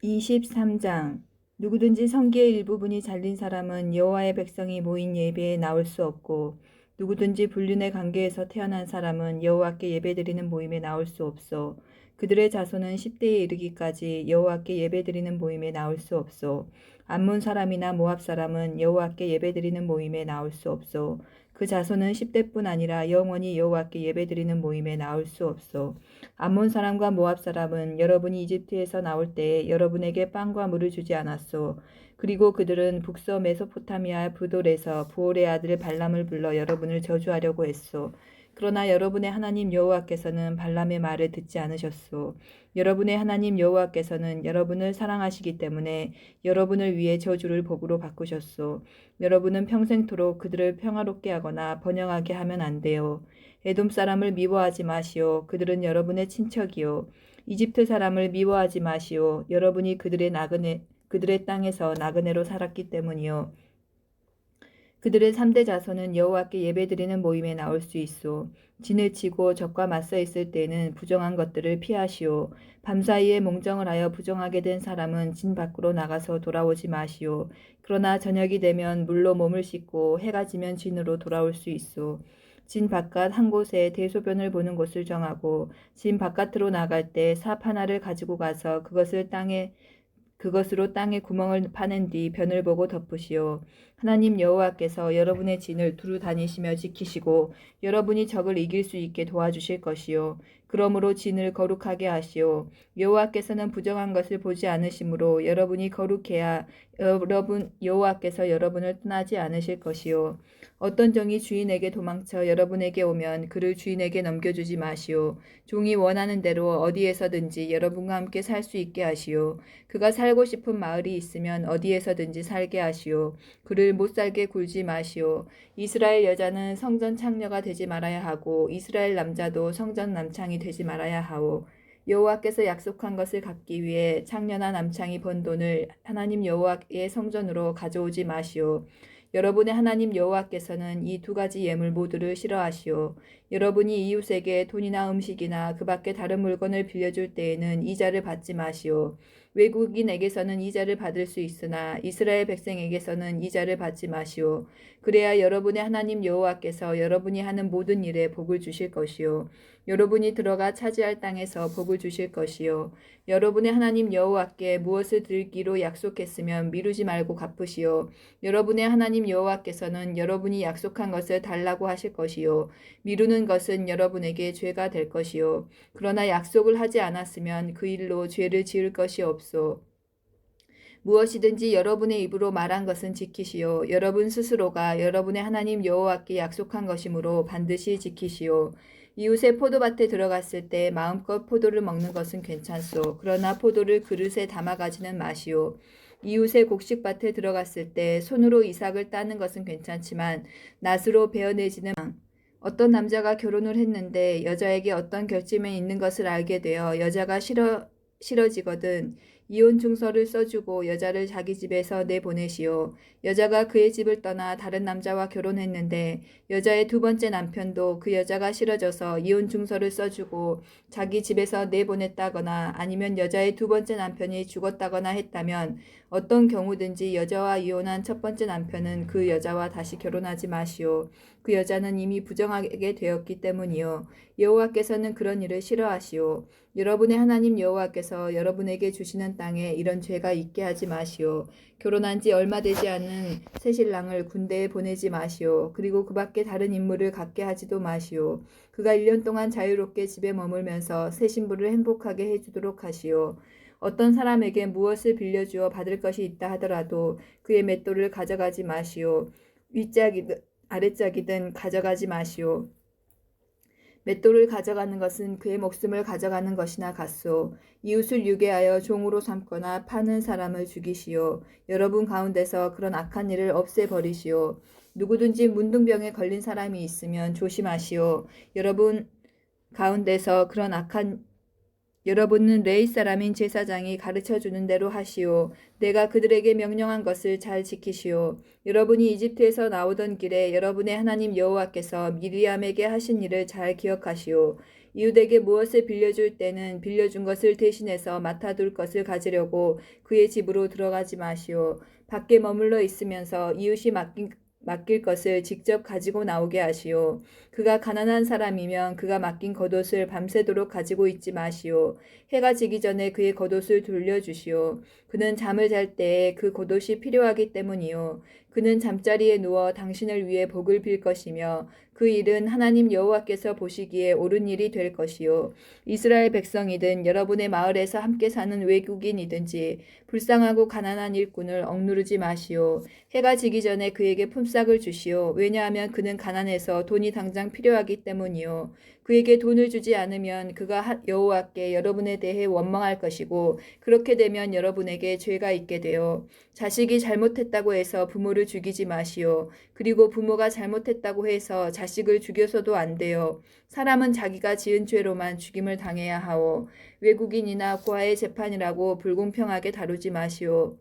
23장. 누구든지 성기의 일부분이 잘린 사람은 여호와의 백성이 모인 예배에 나올 수 없고, 누구든지 불륜의 관계에서 태어난 사람은 여호와께 예배드리는 모임에 나올 수 없어. 그들의 자손은 10대에 이르기까지 여호와께 예배드리는 모임에 나올 수 없어. 암몬 사람이나 모압 사람은 여호와께 예배드리는 모임에 나올 수 없어. 그 자손은 10대뿐 아니라 영원히 여호와께 예배드리는 모임에 나올 수 없어. 암몬 사람과 모압 사람은 여러분이 이집트에서 나올 때에 여러분에게 빵과 물을 주지 않았소. 그리고 그들은 북서 메소포타미아 부돌에서 부올의 아들 발람을 불러 여러분을 저주하려고 했소. 그러나 여러분의 하나님 여호와께서는 발람의 말을 듣지 않으셨소. 여러분의 하나님 여호와께서는 여러분을 사랑하시기 때문에 여러분을 위해 저주를 복으로 바꾸셨소. 여러분은 평생토록 그들을 평화롭게 하거나 번영하게 하면 안 돼요. 에돔 사람을 미워하지 마시오. 그들은 여러분의 친척이요. 이집트 사람을 미워하지 마시오. 여러분이 그들의 땅에서 나그네로 살았기 때문이요. 그들의 3대 자손은 여호와께 예배드리는 모임에 나올 수 있소. 진을 치고 적과 맞서 있을 때는 부정한 것들을 피하시오. 밤사이에 몽정을 하여 부정하게 된 사람은 진 밖으로 나가서 돌아오지 마시오. 그러나 저녁이 되면 물로 몸을 씻고 해가 지면 진으로 돌아올 수 있소. 진 바깥 한 곳에 대소변을 보는 곳을 정하고 진 바깥으로 나갈 때 삽 하나를 가지고 가서 그것으로 땅에 구멍을 파낸 뒤 변을 보고 덮으시오. 하나님 여호와께서 여러분의 진을 두루 다니시며 지키시고 여러분이 적을 이길 수 있게 도와주실 것이요. 그러므로 진을 거룩하게 하시오. 여호와께서는 부정한 것을 보지 않으시므로 여러분이 거룩해야 여호와께서 여러분을 떠나지 않으실 것이요. 어떤 종이 주인에게 도망쳐 여러분에게 오면 그를 주인에게 넘겨주지 마시오. 종이 원하는 대로 어디에서든지 여러분과 함께 살 수 있게 하시오. 그가 살고 싶은 마을이 있으면 어디에서든지 살게 하시오. 그를 못 살게 굴지 마시오. 이스라엘 여자는 성전 창녀가 되지 말아야 하고 이스라엘 남자도 성전 남창이 되지 말아야 하오. 여호와께서 약속한 것을 갚기 위해 창녀나 남창이 번 돈을 하나님 여호와의 성전으로 가져오지 마시오. 여러분의 하나님 여호와께서는 이 두 가지 예물 모두를 싫어하시오. 여러분이 이웃에게 돈이나 음식이나 그 밖에 다른 물건을 빌려줄 때에는 이자를 받지 마시오. 외국인에게서는 이자를 받을 수 있으나 이스라엘 백성에게서는 이자를 받지 마시오. 그래야 여러분의 하나님 여호와께서 여러분이 하는 모든 일에 복을 주실 것이요. 여러분이 들어가 차지할 땅에서 복을 주실 것이요. 여러분의 하나님 여호와께 무엇을 드리기로 약속했으면 미루지 말고 갚으시오. 여러분의 하나님 여호와께서는 여러분이 약속한 것을 달라고 하실 것이요. 미루는 것은 여러분에게 죄가 될 것이요. 그러나 약속을 하지 않았으면 그 일로 죄를 지을 것이 없소. 무엇이든지 여러분의 입으로 말한 것은 지키시오. 여러분 스스로가 여러분의 하나님 여호와께 약속한 것이므로 반드시 지키시오. 이웃의 포도밭에 들어갔을 때 마음껏 포도를 먹는 것은 괜찮소. 그러나 포도를 그릇에 담아가지는 마시오. 이웃의 곡식밭에 들어갔을 때 손으로 이삭을 따는 것은 괜찮지만 낫으로 베어내지는 어떤 남자가 결혼을 했는데 여자에게 어떤 결점이 있는 것을 알게 되어 여자가 싫어지거든 이혼 증서를 써주고 여자를 자기 집에서 내보내시오. 여자가 그의 집을 떠나 다른 남자와 결혼했는데 여자의 두 번째 남편도 그 여자가 싫어져서 이혼 증서를 써주고 자기 집에서 내보냈다거나 아니면 여자의 두 번째 남편이 죽었다거나 했다면 어떤 경우든지 여자와 이혼한 첫 번째 남편은 그 여자와 다시 결혼하지 마시오. 그 여자는 이미 부정하게 되었기 때문이요. 여호와께서는 그런 일을 싫어하시오. 여러분의 하나님 여호와께서 여러분에게 주시는 땅에 이런 죄가 있게 하지 마시오. 결혼한 지 얼마 되지 않은 새신랑을 군대에 보내지 마시오. 그리고 그 밖에 다른 임무를 갖게 하지도 마시오. 그가 1년 동안 자유롭게 집에 머물면서 새 신부를 행복하게 해주도록 하시오. 어떤 사람에게 무엇을 빌려주어 받을 것이 있다 하더라도 그의 맷돌을 가져가지 마시오. 윗짝이든 아랫짝이든 가져가지 마시오. 맷돌을 가져가는 것은 그의 목숨을 가져가는 것이나 같소. 이웃을 유괴하여 종으로 삼거나 파는 사람을 죽이시오. 여러분 가운데서 그런 악한 일을 없애버리시오. 누구든지 문둥병에 걸린 사람이 있으면 조심하시오. 여러분은 레위 사람인 제사장이 가르쳐주는 대로 하시오. 내가 그들에게 명령한 것을 잘 지키시오. 여러분이 이집트에서 나오던 길에 여러분의 하나님 여호와께서 미리암에게 하신 일을 잘 기억하시오. 이웃에게 무엇을 빌려줄 때는 빌려준 것을 대신해서 맡아둘 것을 가지려고 그의 집으로 들어가지 마시오. 밖에 머물러 있으면서 이웃이 맡길 것을 직접 가지고 나오게 하시오. 그가 가난한 사람이면 그가 맡긴 겉옷을 밤새도록 가지고 있지 마시오. 해가 지기 전에 그의 겉옷을 돌려주시오. 그는 잠을 잘 때에 그 겉옷이 필요하기 때문이요. 그는 잠자리에 누워 당신을 위해 복을 빌 것이며 그 일은 하나님 여호와께서 보시기에 옳은 일이 될 것이요. 이스라엘 백성이든 여러분의 마을에서 함께 사는 외국인이든지 불쌍하고 가난한 일꾼을 억누르지 마시오. 해가 지기 전에 그에게 품삯을 주시오. 왜냐하면 그는 가난해서 돈이 당장 필요하기 때문이요. 그에게 돈을 주지 않으면 그가 여호와께 여러분에 대해 원망할 것이고 그렇게 되면 여러분에게 죄가 있게 되어 자식이 잘못했다고 해서 부모를 죽이지 마시오. 그리고 부모가 잘못했다고 해서 자식을 죽여서도 안 돼요. 사람은 자기가 지은 죄로만 죽임을 당해야 하오. 외국인이나 고아의 재판이라고 불공평하게 다루지 마시오.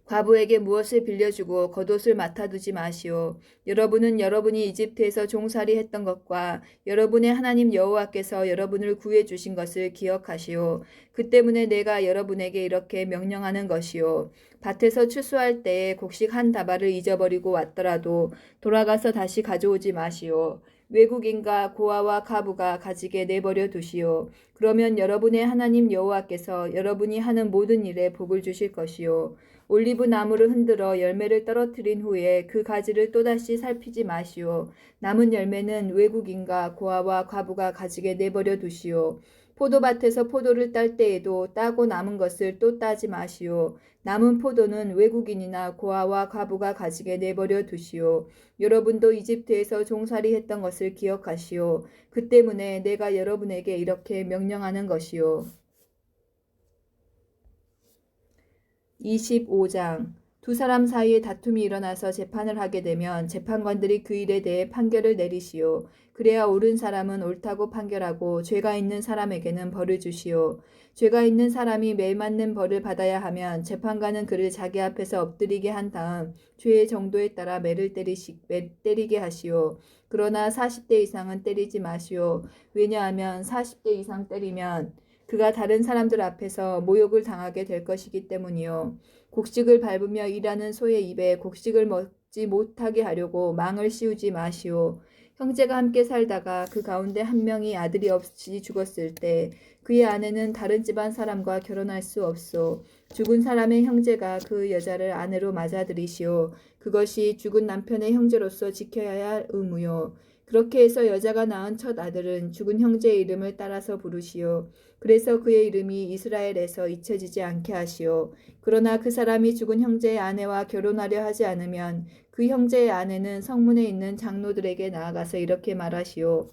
과부에게 무엇을 빌려주고 겉옷을 맡아두지 마시오. 여러분은 여러분이 이집트에서 종살이 했던 것과 여러분의 하나님 여호와께서 여러분을 구해 주신 것을 기억하시오. 그 때문에 내가 여러분에게 이렇게 명령하는 것이오. 밭에서 추수할 때에 곡식 한 다발을 잊어버리고 왔더라도 돌아가서 다시 가져오지 마시오. 외국인과 고아와 과부가 가지게 내버려 두시오. 그러면 여러분의 하나님 여호와께서 여러분이 하는 모든 일에 복을 주실 것이오. 올리브 나무를 흔들어 열매를 떨어뜨린 후에 그 가지를 또다시 살피지 마시오. 남은 열매는 외국인과 고아와 과부가 가지게 내버려 두시오. 포도밭에서 포도를 딸 때에도 따고 남은 것을 또 따지 마시오. 남은 포도는 외국인이나 고아와 과부가 가지게 내버려 두시오. 여러분도 이집트에서 종살이 했던 것을 기억하시오. 그 때문에 내가 여러분에게 이렇게 명령하는 것이오. 25장 두 사람 사이에 다툼이 일어나서 재판을 하게 되면 재판관들이 그 일에 대해 판결을 내리시오. 그래야 옳은 사람은 옳다고 판결하고 죄가 있는 사람에게는 벌을 주시오. 죄가 있는 사람이 매맞는 벌을 받아야 하면 재판관은 그를 자기 앞에서 엎드리게 한 다음 죄의 정도에 따라 매를 때리게 하시오. 그러나 40대 이상은 때리지 마시오. 왜냐하면 40대 이상 때리면 그가 다른 사람들 앞에서 모욕을 당하게 될 것이기 때문이요. 곡식을 밟으며 일하는 소의 입에 곡식을 먹지 못하게 하려고 망을 씌우지 마시오. 형제가 함께 살다가 그 가운데 한 명이 아들이 없이 죽었을 때 그의 아내는 다른 집안 사람과 결혼할 수 없소. 죽은 사람의 형제가 그 여자를 아내로 맞아들이시오. 그것이 죽은 남편의 형제로서 지켜야 할 의무요. 그렇게 해서 여자가 낳은 첫 아들은 죽은 형제의 이름을 따라서 부르시오. 그래서 그의 이름이 이스라엘에서 잊혀지지 않게 하시오. 그러나 그 사람이 죽은 형제의 아내와 결혼하려 하지 않으면 그 형제의 아내는 성문에 있는 장로들에게 나아가서 이렇게 말하시오.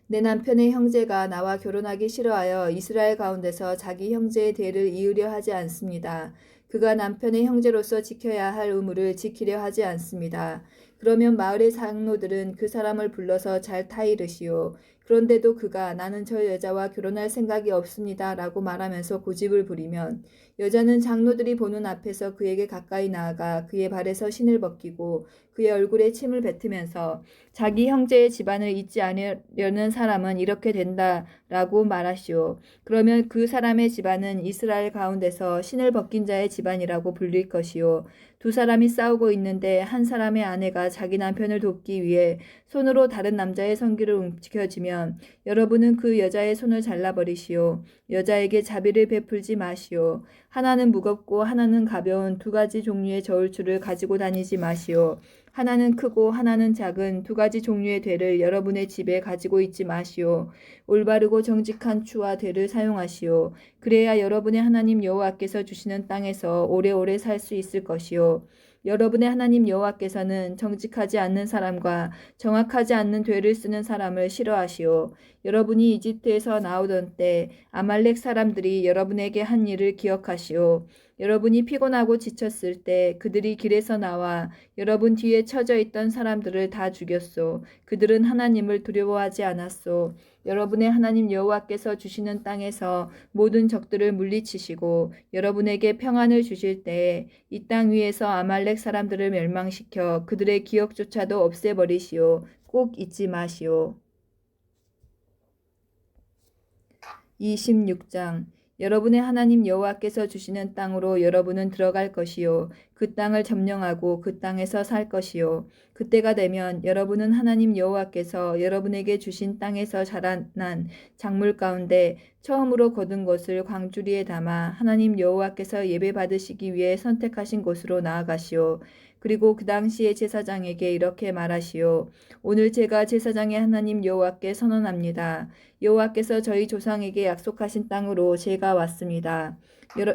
내 남편의 형제가 나와 결혼하기 싫어하여 이스라엘 가운데서 자기 형제의 대를 이으려 하지 않습니다. 그가 남편의 형제로서 지켜야 할 의무를 지키려 하지 않습니다. 그러면 마을의 장로들은 그 사람을 불러서 잘 타이르시오. 그런데도 그가 나는 저 여자와 결혼할 생각이 없습니다. 라고 말하면서 고집을 부리면 여자는 장로들이 보는 앞에서 그에게 가까이 나아가 그의 발에서 신을 벗기고 그의 얼굴에 침을 뱉으면서 자기 형제의 집안을 잊지 않으려는 사람은 이렇게 된다라고 말하시오. 그러면 그 사람의 집안은 이스라엘 가운데서 신을 벗긴 자의 집안이라고 불릴 것이요. 두 사람이 싸우고 있는데 한 사람의 아내가 자기 남편을 돕기 위해 손으로 다른 남자의 성기를 움켜쥐면 여러분은 그 여자의 손을 잘라버리시오. 여자에게 자비를 베풀지 마시오. 하나는 무겁고 하나는 가벼운 두 가지 종류의 저울추를 가지고 다니지 마시오. 하나는 크고 하나는 작은 두 가지 종류의 되를 여러분의 집에 가지고 있지 마시오. 올바르고 정직한 추와 되를 사용하시오. 그래야 여러분의 하나님 여호와께서 주시는 땅에서 오래오래 살 수 있을 것이요. 여러분의 하나님 여호와께서는 정직하지 않는 사람과 정확하지 않는 되를 쓰는 사람을 싫어하시오. 여러분이 이집트에서 나오던 때 아말렉 사람들이 여러분에게 한 일을 기억하시오. 여러분이 피곤하고 지쳤을 때 그들이 길에서 나와 여러분 뒤에 처져 있던 사람들을 다 죽였소. 그들은 하나님을 두려워하지 않았소. 여러분의 하나님 여호와께서 주시는 땅에서 모든 적들을 물리치시고 여러분에게 평안을 주실 때에 이 땅 위에서 아말렉 사람들을 멸망시켜 그들의 기억조차도 없애버리시오. 꼭 잊지 마시오. 26장 여러분의 하나님 여호와께서 주시는 땅으로 여러분은 들어갈 것이요 그 땅을 점령하고 그 땅에서 살 것이요 그때가 되면 여러분은 하나님 여호와께서 여러분에게 주신 땅에서 자라난 작물 가운데 처음으로 거둔 것을 광주리에 담아 하나님 여호와께서 예배 받으시기 위해 선택하신 곳으로 나아가시오. 그리고 그 당시에 제사장에게 이렇게 말하시오. 오늘 제가 제사장의 하나님 여호와께 선언합니다. 여호와께서 저희 조상에게 약속하신 땅으로 제가 왔습니다.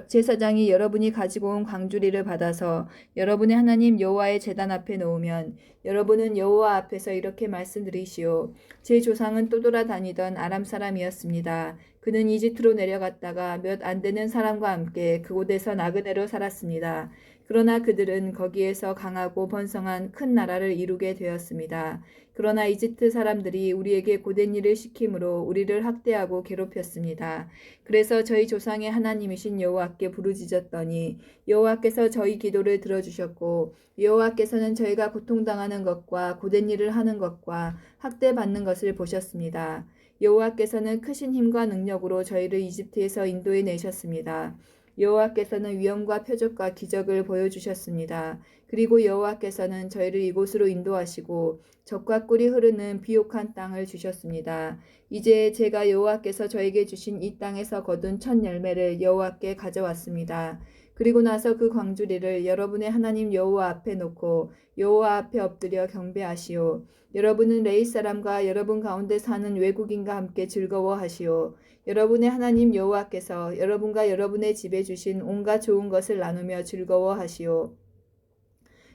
제사장이 여러분이 가지고 온 광주리를 받아서 여러분의 하나님 여호와의 제단 앞에 놓으면 여러분은 여호와 앞에서 이렇게 말씀드리시오. 제 조상은 떠돌아다니던 아람 사람이었습니다. 그는 이집트로 내려갔다가 몇 안 되는 사람과 함께 그곳에서 나그네로 살았습니다. 그러나 그들은 거기에서 강하고 번성한 큰 나라를 이루게 되었습니다. 그러나 이집트 사람들이 우리에게 고된 일을 시킴으로 우리를 학대하고 괴롭혔습니다. 그래서 저희 조상의 하나님이신 여호와께 부르짖었더니 여호와께서 저희 기도를 들어주셨고 여호와께서는 저희가 고통당하는 것과 고된 일을 하는 것과 학대받는 것을 보셨습니다. 여호와께서는 크신 힘과 능력으로 저희를 이집트에서 인도해 내셨습니다. 여호와께서는 위엄과 표적과 기적을 보여주셨습니다. 그리고 여호와께서는 저희를 이곳으로 인도하시고 젖과 꿀이 흐르는 비옥한 땅을 주셨습니다. 이제 제가 여호와께서 저에게 주신 이 땅에서 거둔 첫 열매를 여호와께 가져왔습니다. 그리고 나서 그 광주리를 여러분의 하나님 여호와 앞에 놓고 여호와 앞에 엎드려 경배하시오. 여러분은 레위 사람과 여러분 가운데 사는 외국인과 함께 즐거워하시오. 여러분의 하나님 여호와께서 여러분과 여러분의 집에 주신 온갖 좋은 것을 나누며 즐거워하시오.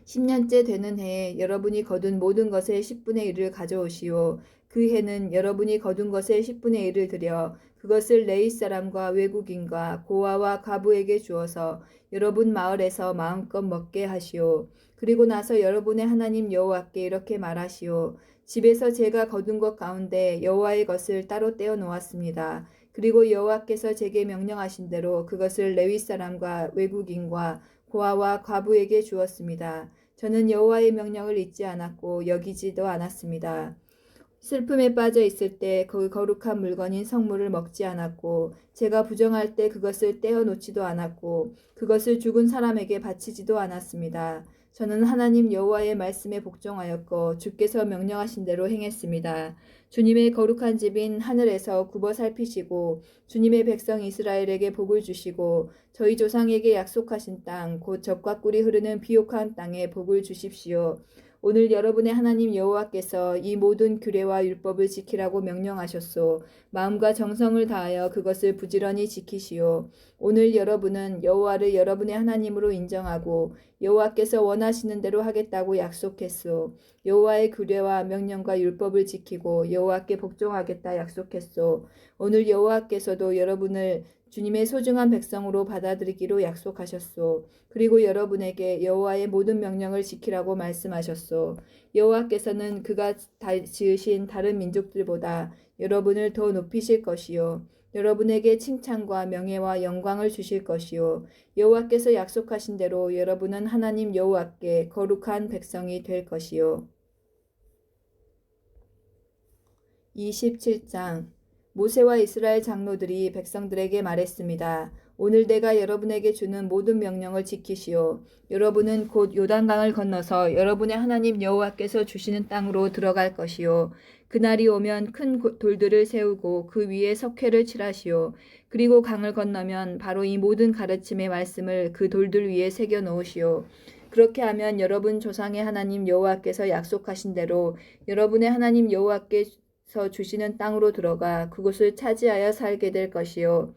10년째 되는 해에 여러분이 거둔 모든 것의 10분의 1을 가져오시오. 그 해는 여러분이 거둔 것의 10분의 1을 들여 그것을 레위 사람과 외국인과 고아와 과부에게 주어서 여러분 마을에서 마음껏 먹게 하시오. 그리고 나서 여러분의 하나님 여호와께 이렇게 말하시오. 집에서 제가 거둔 것 가운데 여호와의 것을 따로 떼어 놓았습니다. 그리고 여호와께서 제게 명령하신 대로 그것을 레위 사람과 외국인과 고아와 과부에게 주었습니다. 저는 여호와의 명령을 잊지 않았고 여기지도 않았습니다. 슬픔에 빠져 있을 때 그 거룩한 물건인 성물을 먹지 않았고 제가 부정할 때 그것을 떼어 놓지도 않았고 그것을 죽은 사람에게 바치지도 않았습니다. 저는 하나님 여호와의 말씀에 복종하였고 주께서 명령하신 대로 행했습니다. 주님의 거룩한 집인 하늘에서 굽어 살피시고 주님의 백성 이스라엘에게 복을 주시고 저희 조상에게 약속하신 땅 곧 젖과 꿀이 흐르는 비옥한 땅에 복을 주십시오. 오늘 여러분의 하나님 여호와께서 이 모든 규례와 율법을 지키라고 명령하셨소. 마음과 정성을 다하여 그것을 부지런히 지키시오. 오늘 여러분은 여호와를 여러분의 하나님으로 인정하고 여호와께서 원하시는 대로 하겠다고 약속했소. 여호와의 규례와 명령과 율법을 지키고 여호와께 복종하겠다 약속했소. 오늘 여호와께서도 여러분을 주님의 소중한 백성으로 받아들이기로 약속하셨소. 그리고 여러분에게 여호와의 모든 명령을 지키라고 말씀하셨소. 여호와께서는 그가 지으신 다른 민족들보다 여러분을 더 높이실 것이요. 여러분에게 칭찬과 명예와 영광을 주실 것이요. 여호와께서 약속하신 대로 여러분은 하나님 여호와께 거룩한 백성이 될 것이요. 27장 모세와 이스라엘 장로들이 백성들에게 말했습니다. 오늘 내가 여러분에게 주는 모든 명령을 지키시오. 여러분은 곧 요단강을 건너서 여러분의 하나님 여호와께서 주시는 땅으로 들어갈 것이요. 그날이 오면 큰 돌들을 세우고 그 위에 석회를 칠하시오. 그리고 강을 건너면 바로 이 모든 가르침의 말씀을 그 돌들 위에 새겨 놓으시오. 그렇게 하면 여러분 조상의 하나님 여호와께서 약속하신 대로 여러분의 하나님 여호와께서 주시는 땅으로 들어가 그곳을 차지하여 살게 될 것이요.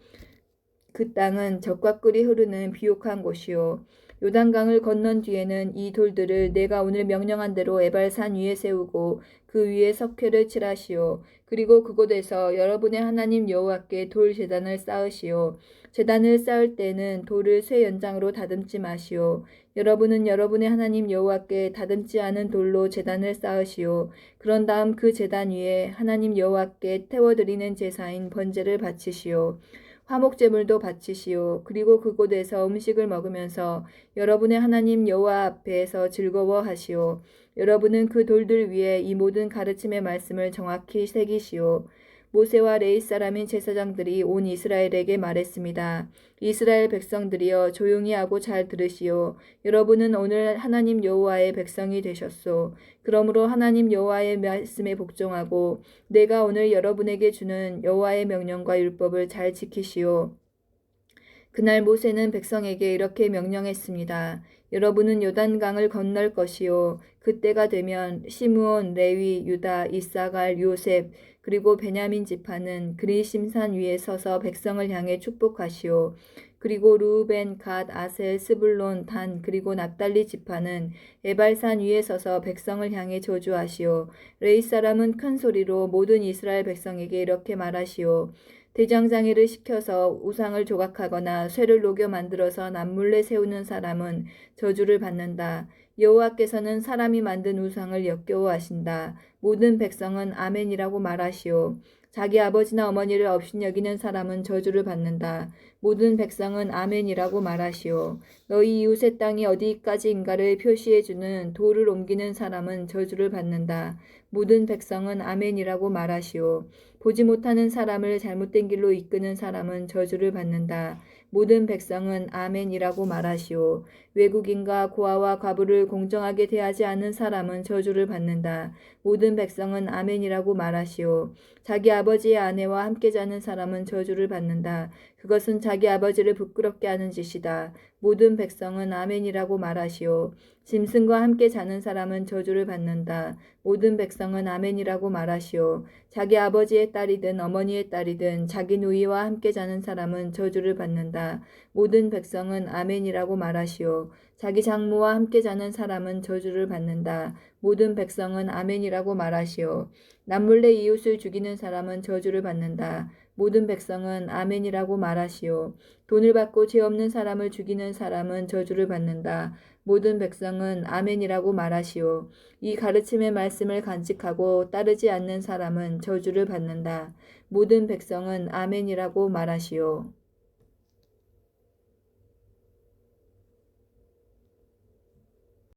그 땅은 젖과 꿀이 흐르는 비옥한 곳이요. 요단강을 건넌 뒤에는 이 돌들을 내가 오늘 명령한 대로 에발산 위에 세우고 그 위에 석회를 칠하시오. 그리고 그곳에서 여러분의 하나님 여호와께 돌 제단을 쌓으시오. 제단을 쌓을 때는 돌을 쇠 연장으로 다듬지 마시오. 여러분은 여러분의 하나님 여호와께 다듬지 않은 돌로 제단을 쌓으시오. 그런 다음 그 제단 위에 하나님 여호와께 태워드리는 제사인 번제를 바치시오. 화목제물도 바치시오. 그리고 그곳에서 음식을 먹으면서 여러분의 하나님 여호와 앞에서 즐거워하시오. 여러분은 그 돌들 위에 이 모든 가르침의 말씀을 정확히 새기시오. 모세와 레위 사람인 제사장들이 온 이스라엘에게 말했습니다. 이스라엘 백성들이여 조용히 하고 잘 들으시오. 여러분은 오늘 하나님 여호와의 백성이 되셨소. 그러므로 하나님 여호와의 말씀에 복종하고 내가 오늘 여러분에게 주는 여호와의 명령과 율법을 잘 지키시오. 그날 모세는 백성에게 이렇게 명령했습니다. 여러분은 요단강을 건널 것이요. 그때가 되면 시므온, 레위, 유다, 이사갈, 요셉 그리고 베냐민 지파는 그리심산 위에 서서 백성을 향해 축복하시오. 그리고 루벤, 갓, 아셀, 스불론, 단 그리고 납달리 지파는 에발산 위에 서서 백성을 향해 저주하시오. 레위 사람은 큰 소리로 모든 이스라엘 백성에게 이렇게 말하시오. 대장장이를 시켜서 우상을 조각하거나 쇠를 녹여 만들어서 남몰래 세우는 사람은 저주를 받는다. 여호와께서는 사람이 만든 우상을 역겨워하신다. 모든 백성은 아멘이라고 말하시오. 자기 아버지나 어머니를 업신여기는 사람은 저주를 받는다. 모든 백성은 아멘이라고 말하시오. 너희 이웃의 땅이 어디까지인가를 표시해주는 돌을 옮기는 사람은 저주를 받는다. 모든 백성은 아멘이라고 말하시오. 보지 못하는 사람을 잘못된 길로 이끄는 사람은 저주를 받는다. 모든 백성은 아멘이라고 말하시오. 외국인과 고아와 과부를 공정하게 대하지 않는 사람은 저주를 받는다. 모든 백성은 아멘이라고 말하시오. 자기 아버지의 아내와 함께 자는 사람은 저주를 받는다. 그것은 자기 아버지를 부끄럽게 하는 짓이다. 모든 백성은 아멘이라고 말하시오. 짐승과 함께 자는 사람은 저주를 받는다. 모든 백성은 아멘이라고 말하시오. 자기 아버지의 딸이든 어머니의 딸이든 자기 누이와 함께 자는 사람은 저주를 받는다. 모든 백성은 아멘이라고 말하시오. 자기 장모와 함께 자는 사람은 저주를 받는다. 모든 백성은 아멘이라고 말하시오. 남몰래 이웃을 죽이는 사람은 저주를 받는다. 모든 백성은 아멘이라고 말하시오. 돈을 받고 죄 없는 사람을 죽이는 사람은 저주를 받는다. 모든 백성은 아멘이라고 말하시오. 이 가르침의 말씀을 간직하고 따르지 않는 사람은 저주를 받는다. 모든 백성은 아멘이라고 말하시오.